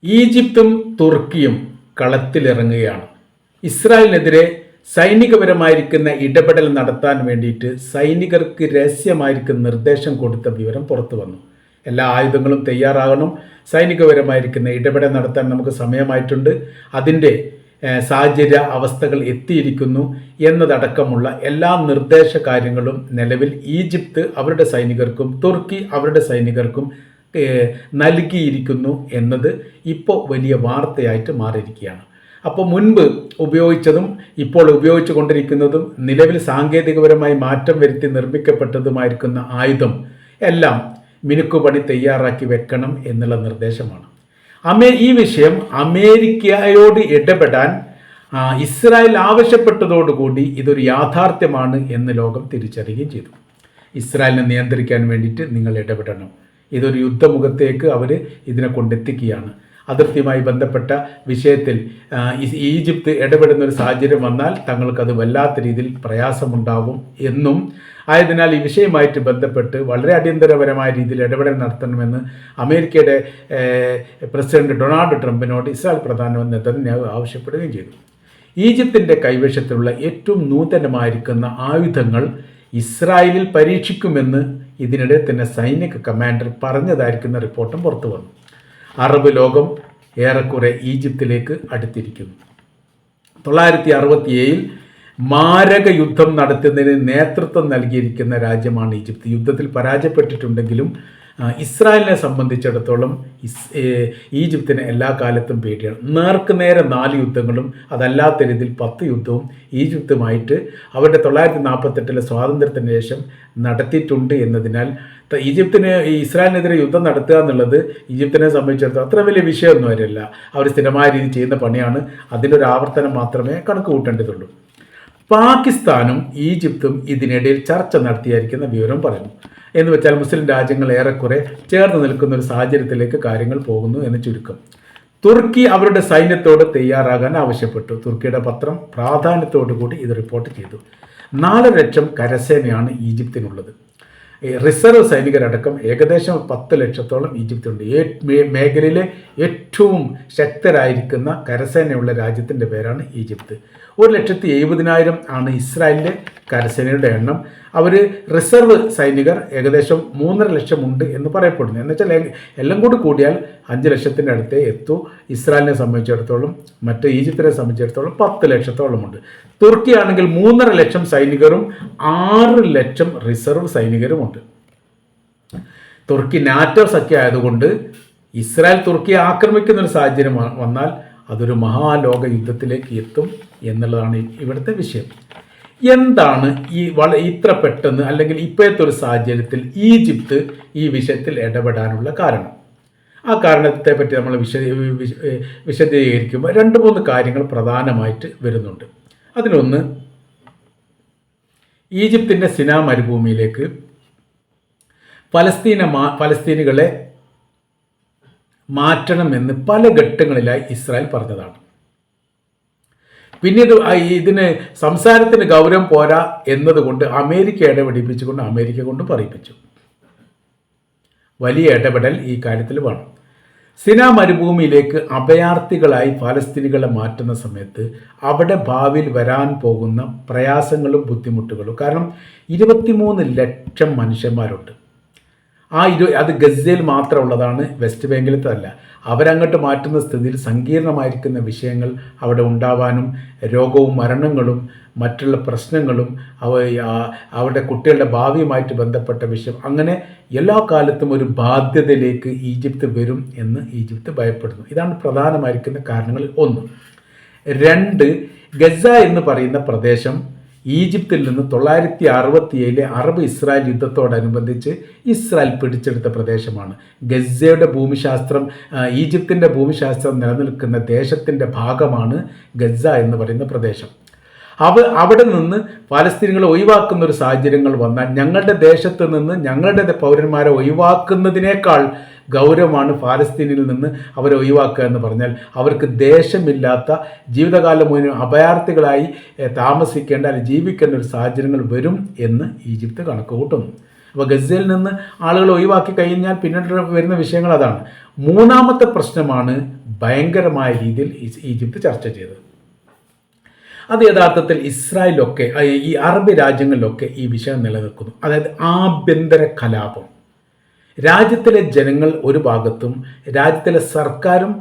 ഈജിപ്തും തുർക്കിയും കളത്തിലിറങ്ങുകയാണ്. ഇസ്രായേലിനെതിരെ സൈനികപരമായിരിക്കുന്ന ഇടപെടൽ നടത്താൻ വേണ്ടിയിട്ട് സൈനികർക്ക് രഹസ്യമായിരിക്കുന്ന നിർദ്ദേശം കൊടുത്ത വിവരം പുറത്തു വന്നു. എല്ലാ ആയുധങ്ങളും തയ്യാറാകണം, സൈനികപരമായിരിക്കുന്ന ഇടപെടൽ നടത്താൻ നമുക്ക് സമയമായിട്ടുണ്ട്, അതിൻ്റെ സാഹചര്യ അവസ്ഥകൾ എത്തിയിരിക്കുന്നു എന്നതടക്കമുള്ള എല്ലാ നിർദ്ദേശ കാര്യങ്ങളും നിലവിൽ ഈജിപ്ത് അവരുടെ സൈനികർക്കും തുർക്കി അവരുടെ സൈനികർക്കും നൽകിയിരിക്കുന്നു എന്നത് ഇപ്പോൾ വലിയ വാർത്തയായിട്ട് മാറിയിരിക്കുകയാണ്. അപ്പോൾ മുൻപ് ഉപയോഗിച്ചതും ഇപ്പോൾ ഉപയോഗിച്ചു കൊണ്ടിരിക്കുന്നതും നിലവിൽ സാങ്കേതികപരമായി മാറ്റം വരുത്തി നിർമ്മിക്കപ്പെട്ടതുമായിരിക്കുന്ന ആയുധം എല്ലാം മിനുക്കുപണി തയ്യാറാക്കി വെക്കണം എന്നുള്ള നിർദ്ദേശമാണ്. ഈ വിഷയം അമേരിക്കയോട് ഇടപെടാൻ ഇസ്രായേൽ ആവശ്യപ്പെട്ടതോടുകൂടി ഇതൊരു യാഥാർത്ഥ്യമാണ് എന്ന് ലോകം തിരിച്ചറിയുകയും ചെയ്തു. ഇസ്രായേലിനെ നിയന്ത്രിക്കാൻ വേണ്ടിയിട്ട് നിങ്ങൾ ഇടപെടണം, ഇതൊരു യുദ്ധമുഖത്തേക്ക് അവർ ഇതിനെ കൊണ്ടെത്തിക്കുകയാണ്. അതിർത്തിയുമായി ബന്ധപ്പെട്ട വിഷയത്തിൽ ഈജിപ്ത് ഇടപെടുന്ന ഒരു സാഹചര്യം വന്നാൽ തങ്ങൾക്കത് വല്ലാത്ത രീതിയിൽ പ്രയാസമുണ്ടാകും എന്നും ആയതിനാൽ ഈ വിഷയമായിട്ട് ബന്ധപ്പെട്ട് വളരെ അടിയന്തരപരമായ രീതിയിൽ ഇടപെടൽ നടത്തണമെന്ന് അമേരിക്കയുടെ പ്രസിഡന്റ് ഡൊണാൾഡ് ട്രംപിനോട് ഇസ്രായേൽ പ്രധാനമന്ത്രി നെതന്യാഹു ആവശ്യപ്പെടുകയും ചെയ്തു. ഈജിപ്തിൻ്റെ കൈവശത്തിലുള്ള ഏറ്റവും നൂതനമായിരിക്കുന്ന ആയുധങ്ങൾ ഇസ്രായേലിൽ പരീക്ഷിക്കുമെന്ന് ഇതിനിടെ തന്നെ സൈനിക കമാൻഡർ പറഞ്ഞതായിരിക്കുന്ന റിപ്പോർട്ടും പുറത്തു വന്നു. അറബ് ലോകം ഏറെക്കുറെ ഈജിപ്തിലേക്ക് അടുത്തിരിക്കുന്നു. 1967 മാരക യുദ്ധം നടത്തുന്നതിന് നേതൃത്വം നൽകിയിരിക്കുന്ന രാജ്യമാണ് ഈജിപ്ത്. യുദ്ധത്തിൽ പരാജയപ്പെട്ടിട്ടുണ്ടെങ്കിലും ഇസ്രായേലിനെ സംബന്ധിച്ചിടത്തോളം ഈജിപ്തിന് എല്ലാ കാലത്തും പേടിയാണ്. നേർക്ക് നേരെ 4 യുദ്ധങ്ങളും അതല്ലാത്ത രീതിയിൽ 10 യുദ്ധവും ഈജിപ്തുമായിട്ട് അവരുടെ 1948 സ്വാതന്ത്ര്യത്തിന് ശേഷം നടത്തിയിട്ടുണ്ട് എന്നതിനാൽ ഈജിപ്തിന് ഇസ്രായേലിനെതിരെ യുദ്ധം നടത്തുക എന്നുള്ളത് ഈജിപ്തിനെ സംബന്ധിച്ചിടത്തോളം അത്ര വലിയ വിഷയമൊന്നും വരില്ല. അവർ സ്ഥിരമായ രീതിയിൽ ചെയ്യുന്ന പണിയാണ്. അതിൻ്റെ ഒരു ആവർത്തനം മാത്രമേ കണക്ക് കൂട്ടേണ്ടതുള്ളൂ. പാകിസ്ഥാനും ഈജിപ്തും ഇതിനിടയിൽ ചർച്ച നടത്തിയായിരിക്കുന്ന വിവരം പറയുന്നു. എന്ന് വെച്ചാൽ മുസ്ലിം രാജ്യങ്ങൾ ഏറെക്കുറെ ചേർന്ന് നിൽക്കുന്ന ഒരു സാഹചര്യത്തിലേക്ക് കാര്യങ്ങൾ പോകുന്നു എന്ന് ചുരുക്കം. തുർക്കി അവരുടെ സൈന്യത്തോട് തയ്യാറാകാൻ ആവശ്യപ്പെട്ടു. തുർക്കിയുടെ പത്രം പ്രാധാന്യത്തോടു കൂടി ഇത് റിപ്പോർട്ട് ചെയ്തു. 4 ലക്ഷം കരസേനയാണ് ഈജിപ്തിനുള്ളത്. റിസർവ് സൈനികരടക്കം ഏകദേശം 10 ലക്ഷത്തോളം ഈജിപ്തുണ്ട്. മേഖലയിലെ ഏറ്റവും ശക്തരായിരിക്കുന്ന കരസേനയുള്ള രാജ്യത്തിൻ്റെ പേരാണ് ഈജിപ്ത്. 1,70,000 ആണ് ഇസ്രായേലിലെ കരസേനയുടെ എണ്ണം. അവർ റിസർവ് സൈനികർ ഏകദേശം 3.5 ലക്ഷം ഉണ്ട് എന്ന് പറയപ്പെടുന്നു. എന്നുവെച്ചാൽ എല്ലാം കൂടി കൂടിയാൽ 5 ലക്ഷത്തിൻ്റെ അടുത്തേ എത്തൂ. ഇസ്രായേലിനെ സംബന്ധിച്ചിടത്തോളം മറ്റ് ഈജിപ്തിനെ സംബന്ധിച്ചിടത്തോളം 10 ലക്ഷത്തോളമുണ്ട്. തുർക്കി ആണെങ്കിൽ 3.5 ലക്ഷം സൈനികരും 6 ലക്ഷം റിസർവ് സൈനികരുമുണ്ട്. തുർക്കി നാറ്റോ സഖ്യം ആയതുകൊണ്ട് ഇസ്രായേൽ തുർക്കിയെ ആക്രമിക്കുന്ന ഒരു സാഹചര്യം വന്നാൽ അതൊരു മഹാലോക യുദ്ധത്തിലേക്ക് എത്തും എന്നുള്ളതാണ് ഇവിടുത്തെ വിഷയം. എന്താണ് ഇത്ര പെട്ടെന്ന് അല്ലെങ്കിൽ ഇപ്പോഴത്തെ ഒരു സാഹചര്യത്തിൽ ഈജിപ്ത് ഈ വിഷയത്തിൽ ഇടപെടാനുള്ള കാരണം? ആ കാരണത്തെ പറ്റി നമ്മൾ വിശദീകരിക്കുമ്പോൾ 2-3 കാര്യങ്ങൾ പ്രധാനമായിട്ട് വരുന്നുണ്ട്. അതിലൊന്ന്, ഈജിപ്തിൻ്റെ സിനാ മരുഭൂമിയിലേക്ക് പലസ്തീനികളെ മാറ്റണമെന്ന് പല ഘട്ടങ്ങളിലായി ഇസ്രായേൽ പറഞ്ഞതാണ്. പിന്നീട് ഇതിന് സംസാരത്തിന് ഗൗരവം പോരാ എന്നതുകൊണ്ട് അമേരിക്ക ഇടപെടിപ്പിച്ചുകൊണ്ട് അമേരിക്ക കൊണ്ട് പറയിപ്പിച്ചു. വലിയ ഇടപെടൽ ഈ കാര്യത്തിൽ വേണം. സിനാ മരുഭൂമിയിലേക്ക് അഭയാർത്ഥികളായി ഫലസ്തീനികളെ മാറ്റുന്ന സമയത്ത് അവിടെ ഭാവിയിൽ വരാൻ പോകുന്ന പ്രയാസങ്ങളും ബുദ്ധിമുട്ടുകളും, കാരണം 23 ലക്ഷം മനുഷ്യന്മാരുണ്ട്. അത് ഗസയിൽ മാത്രമുള്ളതാണ്, വെസ്റ്റ് ബാങ്കിലത്തല്ല. അവരങ്ങോട്ട് മാറ്റുന്ന സ്ഥിതിയിൽ സങ്കീർണമായിരിക്കുന്ന വിഷയങ്ങൾ അവിടെ ഉണ്ടാവാനും രോഗവും മരണങ്ങളും മറ്റുള്ള പ്രശ്നങ്ങളും അവരുടെ കുട്ടികളുടെ ഭാവിയുമായിട്ട് ബന്ധപ്പെട്ട വിഷയം, അങ്ങനെ എല്ലാ കാലത്തും ഒരു ബാധ്യതയിലേക്ക് ഈജിപ്ത് വരും എന്ന് ഈജിപ്ത് ഭയപ്പെടുന്നു. ഇതാണ് പ്രധാനമായിരിക്കുന്ന കാരണങ്ങളിൽ ഒന്ന്. 2, ഗസ എന്ന് പറയുന്ന പ്രദേശം ഈജിപ്തിൽ നിന്ന് 1967 അറബ് ഇസ്രായേൽ യുദ്ധത്തോടനുബന്ധിച്ച് ഇസ്രായേൽ പിടിച്ചെടുത്ത പ്രദേശമാണ്. ഗസയുടെ ഭൂമിശാസ്ത്രം, ഈജിപ്തിൻ്റെ ഭൂമിശാസ്ത്രം നിലനിൽക്കുന്ന ദേശത്തിൻ്റെ ഭാഗമാണ് ഗസ എന്ന് പറയുന്ന പ്രദേശം. അവിടെ നിന്ന് ഫലസ്തീനികളെ ഒഴിവാക്കുന്ന ഒരു സാഹചര്യങ്ങൾ വന്നാൽ ഞങ്ങളുടെ ദേശത്ത് നിന്ന് ഞങ്ങളുടെ പൗരന്മാരെ ഒഴിവാക്കുന്നതിനേക്കാൾ ഗൗരവമാണ് ഫലസ്തീനിൽ നിന്ന് അവരെ ഒഴിവാക്കുക എന്ന് പറഞ്ഞാൽ അവർക്ക് ദേശമില്ലാത്ത ജീവിതകാലം മുഴുവൻ അഭയാർത്ഥികളായി താമസിക്കേണ്ട അല്ലെങ്കിൽ ജീവിക്കേണ്ട ഒരു സാഹചര്യങ്ങൾ വരും എന്ന് ഈജിപ്ത് കണക്ക് കൂട്ടുന്നു. അപ്പോൾ ഗസയിൽ നിന്ന് ആളുകൾ ഒഴിവാക്കി കഴിഞ്ഞാൽ പിന്നീട് വരുന്ന വിഷയങ്ങൾ അതാണ്. മൂന്നാമത്തെ പ്രശ്നമാണ് ഭയങ്കരമായ രീതിയിൽ ഈജിപ്ത് ചർച്ച ചെയ്തത്. അത് യഥാർത്ഥത്തിൽ ഇസ്രായേലൊക്കെ ഈ അറബ് രാജ്യങ്ങളിലൊക്കെ ഈ വിഷയം നിലനിൽക്കുന്നു. അതായത് ആഭ്യന്തര കലാപം. രാജ്യത്തിലെ ജനങ്ങൾ ഒരു ഭാഗത്തും രാജ്യത്തിലെ സർക്കാരും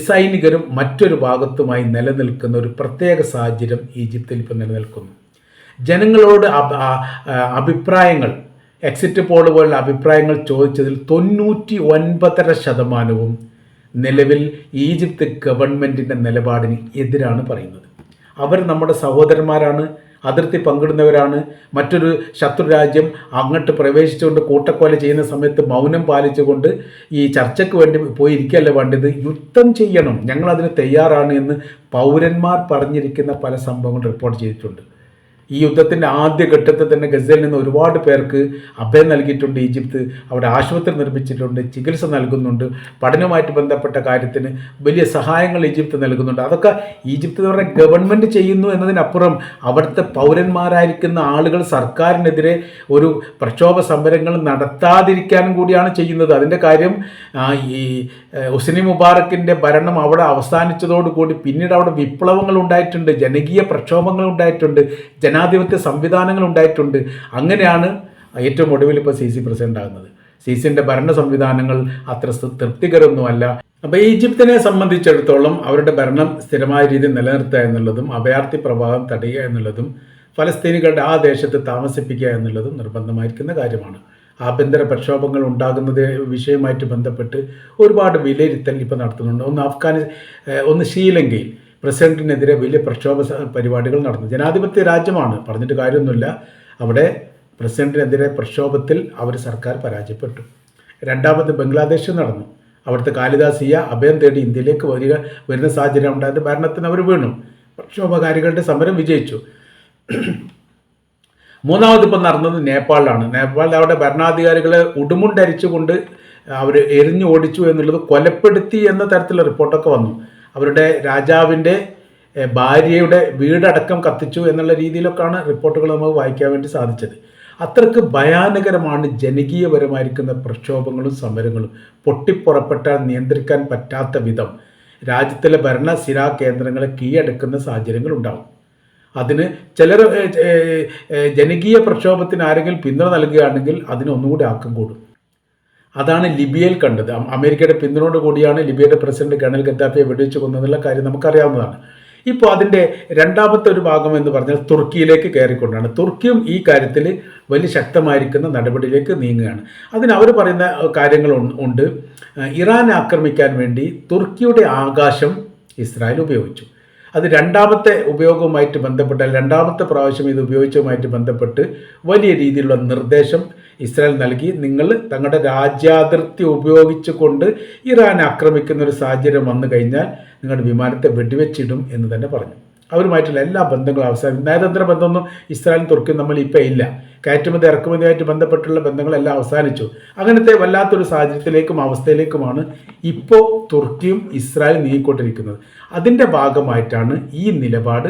സൈനികരും മറ്റൊരു ഭാഗത്തുമായി നിലനിൽക്കുന്ന ഒരു പ്രത്യേക സാഹചര്യം ഈജിപ്തിൽ ഇപ്പോൾ നിലനിൽക്കുന്നു. ജനങ്ങളോട് അഭിപ്രായങ്ങൾ, എക്സിറ്റ് പോൾ പോലുള്ള അഭിപ്രായങ്ങൾ ചോദിച്ചതിൽ 99.5% നിലവിൽ ഈജിപ്ത് ഗവൺമെൻറ്റിൻ്റെ നിലപാടിന് എതിരാണ് പറയുന്നത്. അവർ നമ്മുടെ സഹോദരന്മാരാണ്, അതിർത്തി പങ്കിടുന്നവരാണ്. മറ്റൊരു ശത്രു രാജ്യം അങ്ങോട്ട് പ്രവേശിച്ചുകൊണ്ട് കൂട്ടക്കൊല ചെയ്യുന്ന സമയത്ത് മൗനം പാലിച്ചുകൊണ്ട് ഈ ചർച്ചയ്ക്ക് വേണ്ടി പോയിരിക്കുകയല്ല വേണ്ടത്, യുദ്ധം ചെയ്യണം, ഞങ്ങളതിന് തയ്യാറാണ് എന്ന് പൗരന്മാർ പറഞ്ഞിരിക്കുന്ന പല സംഭവങ്ങൾ റിപ്പോർട്ട് ചെയ്തിട്ടുണ്ട്. ഈ യുദ്ധത്തിൻ്റെ ആദ്യഘട്ടത്തിൽ തന്നെ ഗസയിൽ നിന്ന് ഒരുപാട് പേർക്ക് അഭയം നൽകിയിട്ടുണ്ട് ഈജിപ്ത്. അവിടെ ആശുപത്രി നിർമ്മിച്ചിട്ടുണ്ട്, ചികിത്സ നൽകുന്നുണ്ട്, പഠനവുമായിട്ട് ബന്ധപ്പെട്ട കാര്യത്തിന് വലിയ സഹായങ്ങൾ ഈജിപ്ത് നൽകുന്നുണ്ട്. അതൊക്കെ ഈജിപ്ത് എന്ന് പറഞ്ഞാൽ ഗവൺമെൻറ് ചെയ്യുന്നു എന്നതിനപ്പുറം അവിടുത്തെ പൗരന്മാരായിരിക്കുന്ന ആളുകൾ സർക്കാരിനെതിരെ ഒരു പ്രക്ഷോഭ സമരങ്ങൾ നടത്താതിരിക്കാനും കൂടിയാണ് ചെയ്യുന്നത്. അതിൻ്റെ കാര്യം ഈ ഹുസ്നി മുബാറക്കിൻ്റെ ഭരണം അവിടെ അവസാനിച്ചതോടുകൂടി പിന്നീട് അവിടെ വിപ്ലവങ്ങൾ ഉണ്ടായിട്ടുണ്ട്, ജനകീയ പ്രക്ഷോഭങ്ങൾ ഉണ്ടായിട്ടുണ്ട്, ജനാധിപത്യ സംവിധാനങ്ങൾ ഉണ്ടായിട്ടുണ്ട്. അങ്ങനെയാണ് ഏറ്റവും ഒടുവിൽ ഇപ്പോൾ സി പ്രസിഡന്റ് ആകുന്നത്. സിസിൻ്റെ ഭരണ സംവിധാനങ്ങൾ അത്ര തൃപ്തികരമൊന്നുമല്ല. അപ്പോൾ ഈജിപ്തിനെ സംബന്ധിച്ചിടത്തോളം അവരുടെ ഭരണം സ്ഥിരമായ രീതിയിൽ നിലനിർത്തുക എന്നുള്ളതും അഭയാർത്ഥി പ്രവാഹം തടയുക എന്നുള്ളതും ഫലസ്തീനികളുടെ ആ ദേശത്ത് താമസിപ്പിക്കുക എന്നുള്ളതും നിർബന്ധമായിരിക്കുന്ന കാര്യമാണ്. ആഭ്യന്തര പ്രക്ഷോഭങ്ങൾ ഉണ്ടാകുന്നത് വിഷയവുമായിട്ട് ബന്ധപ്പെട്ട് ഒരുപാട് വിലയിരുത്തൽ ഇപ്പോൾ നടത്തുന്നുണ്ട്. ഒന്ന് ശ്രീലങ്കയിൽ പ്രസിഡന്റിനെതിരെ വലിയ പ്രക്ഷോഭ പരിപാടികൾ നടന്നു. ജനാധിപത്യ രാജ്യമാണ്, പറഞ്ഞിട്ട് കാര്യമൊന്നുമില്ല. അവിടെ പ്രസിഡന്റിനെതിരെ പ്രക്ഷോഭത്തിൽ സർക്കാർ പരാജയപ്പെട്ടു. രണ്ടാമത് ബംഗ്ലാദേശ് നടന്നു. അവിടുത്തെ കാലിദാസിയ അഭയം തേടി ഇന്ത്യയിലേക്ക് വരുന്ന സാഹചര്യം ഉണ്ടായത് ഭരണത്തിന് അവർ വീണു. പ്രക്ഷോഭകാരികളുടെ സമരം വിജയിച്ചു. മൂന്നാമത് ഇപ്പം നടന്നത് നേപ്പാളിലാണ്. നേപ്പാളിൽ അവിടെ ഭരണാധികാരികളെ ഉടുമുണ്ടരിച്ചുകൊണ്ട് അവർ എറിഞ്ഞു ഓടിച്ചു എന്നുള്ളത് കൊലപ്പെടുത്തി എന്ന തരത്തിലുള്ള റിപ്പോർട്ടൊക്കെ വന്നു. അവരുടെ രാജാവിൻ്റെ ഭാര്യയുടെ വീടടക്കം കത്തിച്ചു എന്നുള്ള രീതിയിലൊക്കെയാണ് റിപ്പോർട്ടുകൾ നമുക്ക് വായിക്കാൻ വേണ്ടി സാധിച്ചത്. അത്രയ്ക്ക് ഭയാനകരമാണ് ജനകീയപരമായിരിക്കുന്ന പ്രക്ഷോഭങ്ങളും സമരങ്ങളും. പൊട്ടിപ്പുറപ്പെട്ടാൽ നിയന്ത്രിക്കാൻ പറ്റാത്ത വിധം രാജ്യത്തിലെ ഭരണസിരാ കേന്ദ്രങ്ങളെ കീഴടക്കുന്ന സാഹചര്യങ്ങൾ ഉണ്ടാവും. അതിന് ചിലർ ജനകീയ പ്രക്ഷോഭത്തിന് ആരെങ്കിലും പിന്തുണ നൽകുകയാണെങ്കിൽ അതിനൊന്നുകൂടി ആക്കം കൂടും. അതാണ് ലിബിയയിൽ കണ്ടത്. അമേരിക്കയുടെ പിന്തുണയോട് കൂടിയാണ് ലിബിയയുടെ പ്രസിഡന്റ് കേണൽ ഗദ്ദാഫിയെ വെടിവെച്ച് കൊന്നതെന്നുള്ള കാര്യം നമുക്കറിയാവുന്നതാണ്. ഇപ്പോൾ അതിൻ്റെ രണ്ടാമത്തെ ഒരു ഭാഗം എന്ന് പറഞ്ഞാൽ തുർക്കിയിലേക്ക് കയറിക്കൊണ്ടാണ്. തുർക്കിയും ഈ കാര്യത്തിൽ വലിയ ശക്തമായിരിക്കുന്ന നടപടിയിലേക്ക് നീങ്ങുകയാണ്. അതിന് അവർ പറയുന്ന കാര്യങ്ങൾ ഉണ്ട്. ഇറാൻ ആക്രമിക്കാൻ വേണ്ടി തുർക്കിയുടെ ആകാശം ഇസ്രായേൽ ഉപയോഗിച്ചു. അത് രണ്ടാമത്തെ ഉപയോഗവുമായിട്ട് ബന്ധപ്പെട്ട്, രണ്ടാമത്തെ പ്രാവശ്യം ഇത് ഉപയോഗിച്ചതുമായിട്ട് ബന്ധപ്പെട്ട് വലിയ രീതിയിലുള്ള നിർദ്ദേശം ഇസ്രായേൽ നൽകി. നിങ്ങൾ തങ്ങളുടെ രാജ്യാതിർത്തി ഉപയോഗിച്ചുകൊണ്ട് ഇറാൻ ആക്രമിക്കുന്ന ഒരു സാഹചര്യം വന്നു കഴിഞ്ഞാൽ നിങ്ങളുടെ വിമാനത്തെ വെടിവെച്ചിടും എന്ന് തന്നെ പറഞ്ഞു. അവരുമായിട്ടുള്ള എല്ലാ ബന്ധങ്ങളും അവസാനിക്കും. നയതന്ത്ര ബന്ധമൊന്നും ഇസ്രായേലും തുർക്കിയും നമ്മൾ ഇപ്പോൾ ഇല്ല. കയറ്റുമതി ഇറക്കുമതിയായിട്ട് ബന്ധപ്പെട്ടുള്ള ബന്ധങ്ങളെല്ലാം അവസാനിച്ചു. അങ്ങനത്തെ വല്ലാത്തൊരു സാഹചര്യത്തിലേക്കും അവസ്ഥയിലേക്കുമാണ് ഇപ്പോൾ തുർക്കിയും ഇസ്രായേലും നീങ്ങിക്കൊണ്ടിരിക്കുന്നത്. അതിൻ്റെ ഭാഗമായിട്ടാണ് ഈ നിലപാട്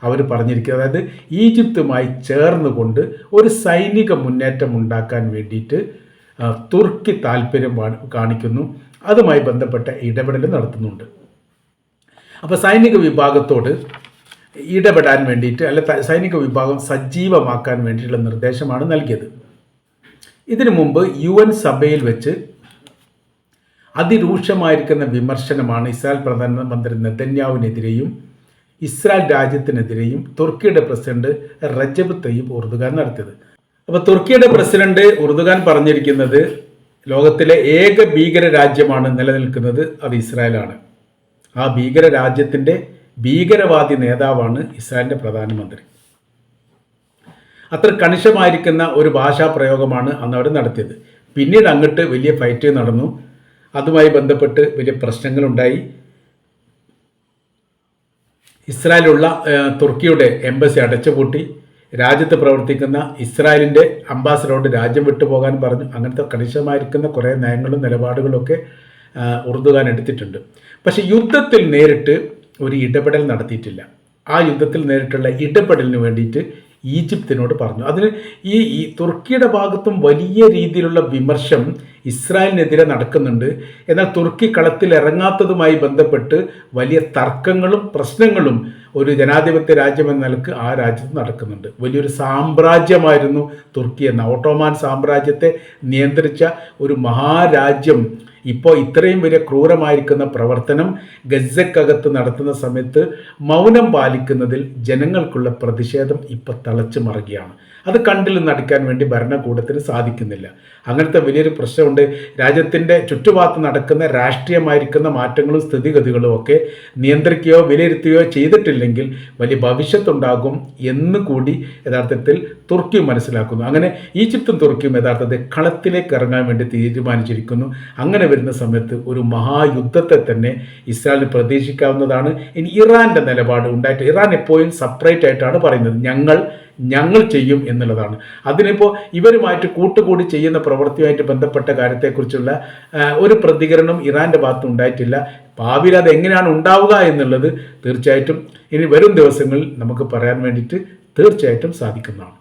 അവർ പറഞ്ഞിരിക്കുന്നത്. അതായത് ഈജിപ്തുമായി ചേർന്നുകൊണ്ട് ഒരു സൈനിക മുന്നേറ്റം ഉണ്ടാക്കാൻ വേണ്ടിയിട്ട് തുർക്കി താല്പര്യം കാണിക്കുന്നു. അതുമായി ബന്ധപ്പെട്ട ഇടപെടൽ നടത്തുന്നുണ്ട്. അപ്പോൾ സൈനിക വിഭാഗത്തോട് ഇടപെടാൻ വേണ്ടിയിട്ട്, സൈനിക വിഭാഗം സജീവമാക്കാൻ വേണ്ടിയിട്ടുള്ള നിർദ്ദേശമാണ് നൽകിയത്. ഇതിനു മുമ്പ് UN സഭയിൽ വെച്ച് അതിരൂക്ഷമായിരിക്കുന്ന വിമർശനമാണ് ഇസ്രായേൽ പ്രധാനമന്ത്രി നെതന്യാഹുവിനെതിരെയും ഇസ്രായേൽ രാജ്യത്തിനെതിരെയും തുർക്കിയുടെ പ്രസിഡന്റ് റജബ് തയ്യിബ് ഉർദുഗാൻ നടത്തിയത്. അപ്പോൾ തുർക്കിയുടെ പ്രസിഡന്റ് ഉർദുഗാൻ പറഞ്ഞിരിക്കുന്നത് ലോകത്തിലെ ഏക ഭീകര രാജ്യമാണ് നിലനിൽക്കുന്നത്, അത് ഇസ്രായേലാണ്. ആ ഭീകര രാജ്യത്തിൻ്റെ ഭീകരവാദി നേതാവാണ് ഇസ്രായേലിൻ്റെ പ്രധാനമന്ത്രി. അത്ര കണിശമായിരിക്കുന്ന ഒരു ഭാഷാ പ്രയോഗമാണ് അന്ന് അവർ നടത്തിയത്. പിന്നീട് അങ്ങോട്ട് വലിയ ഫൈറ്റ് നടന്നു. അതുമായി ബന്ധപ്പെട്ട് വലിയ പ്രശ്നങ്ങളുണ്ടായി. ഇസ്രായേലുള്ള തുർക്കിയുടെ എംബസി അടച്ചുപൂട്ടി. രാജ്യത്ത് പ്രവർത്തിക്കുന്ന ഇസ്രായേലിൻ്റെ അംബാസഡറോട് രാജ്യം വിട്ടുപോകാൻ പറഞ്ഞു. അങ്ങനത്തെ കണിശമായിരിക്കുന്ന കുറേ നയങ്ങളും നിലപാടുകളൊക്കെ ഉർദുഗാൻ എടുത്തിട്ടുണ്ട്. പക്ഷേ യുദ്ധത്തിൽ നേരിട്ട് ഒരു ഇടപെടൽ നടത്തിയിട്ടില്ല. ആ യുദ്ധത്തിൽ നേരിട്ടുള്ള ഇടപെടലിന് വേണ്ടിയിട്ട് ഈജിപ്തിനോട് പറഞ്ഞു. അതിന് ഈ തുർക്കിയുടെ ഭാഗത്തും വലിയ രീതിയിലുള്ള വിമർശം ഇസ്രായേലിനെതിരെ നടക്കുന്നുണ്ട്. എന്നാൽ തുർക്കി കളത്തിൽ ഇറങ്ങാത്തതുമായി ബന്ധപ്പെട്ട് വലിയ തർക്കങ്ങളും പ്രശ്നങ്ങളും ഒരു ജനാധിപത്യ രാജ്യം എന്ന നിലക്ക് ആ രാജ്യത്ത് നടക്കുന്നുണ്ട്. വലിയൊരു സാമ്രാജ്യമായിരുന്നു തുർക്കി എന്ന ഓട്ടോമാൻ സാമ്രാജ്യത്തെ നിയന്ത്രിച്ച ഒരു മഹാരാജ്യം ഇപ്പോൾ ഇത്രയും വലിയ ക്രൂരമായിരിക്കുന്ന പ്രവർത്തനം ഗസക്കകത്ത് നടത്തുന്ന സമയത്ത് മൗനം പാലിക്കുന്നതിൽ ജനങ്ങൾക്കുള്ള പ്രതിഷേധം ഇപ്പോൾ തളച്ചു മറുകയാണ്. അത് കണ്ടിൽ നടിക്കാൻ വേണ്ടി ഭരണകൂടത്തിന് സാധിക്കുന്നില്ല. അങ്ങനത്തെ വലിയൊരു പ്രശ്നമുണ്ട്. രാജ്യത്തിൻ്റെ ചുറ്റുഭാഗത്ത് നടക്കുന്ന രാഷ്ട്രീയമായിരിക്കുന്ന മാറ്റങ്ങളും സ്ഥിതിഗതികളും ഒക്കെ നിയന്ത്രിക്കുകയോ വിലയിരുത്തുകയോ ചെയ്തിട്ടില്ലെങ്കിൽ വലിയ ഭവിഷ്യത്തുണ്ടാകും എന്ന് കൂടി യഥാർത്ഥത്തിൽ തുർക്കി മനസ്സിലാക്കുന്നു. അങ്ങനെ ഈജിപ്തും തുർക്കിയും യഥാർത്ഥത്തിൽ കളത്തിലേക്ക് ഇറങ്ങാൻ വേണ്ടി തീരുമാനിച്ചിരിക്കുന്നു. അങ്ങനെ വരുന്ന സമയത്ത് ഒരു മഹായുദ്ധത്തെ തന്നെ ഇസ്രായേലിന് പ്രതീക്ഷിക്കാവുന്നതാണ്. ഇനി ഇറാൻ്റെ നിലപാട് ഉണ്ടായിട്ട് ഇറാൻ എപ്പോഴും സെപ്പറേറ്റ് ആയിട്ടാണ് പറയുന്നത്, ഞങ്ങൾ ചെയ്യും എന്നുള്ളതാണ്. അതിനിപ്പോൾ ഇവരുമായിട്ട് കൂട്ടുകൂടി ചെയ്യുന്ന പ്രവൃത്തിയുമായിട്ട് ബന്ധപ്പെട്ട കാര്യത്തെക്കുറിച്ചുള്ള ഒരു പ്രതികരണം ഇറാൻ്റെ ഭാഗത്ത് ഉണ്ടായിട്ടില്ല. ഭാവിയിൽ അത് എങ്ങനെയാണ് ഉണ്ടാവുക എന്നുള്ളത് തീർച്ചയായിട്ടും ഇനി വരും ദിവസങ്ങളിൽ നമുക്ക് പറയാൻ വേണ്ടിയിട്ട് തീർച്ചയായിട്ടും സാധിക്കുന്നതാണ്.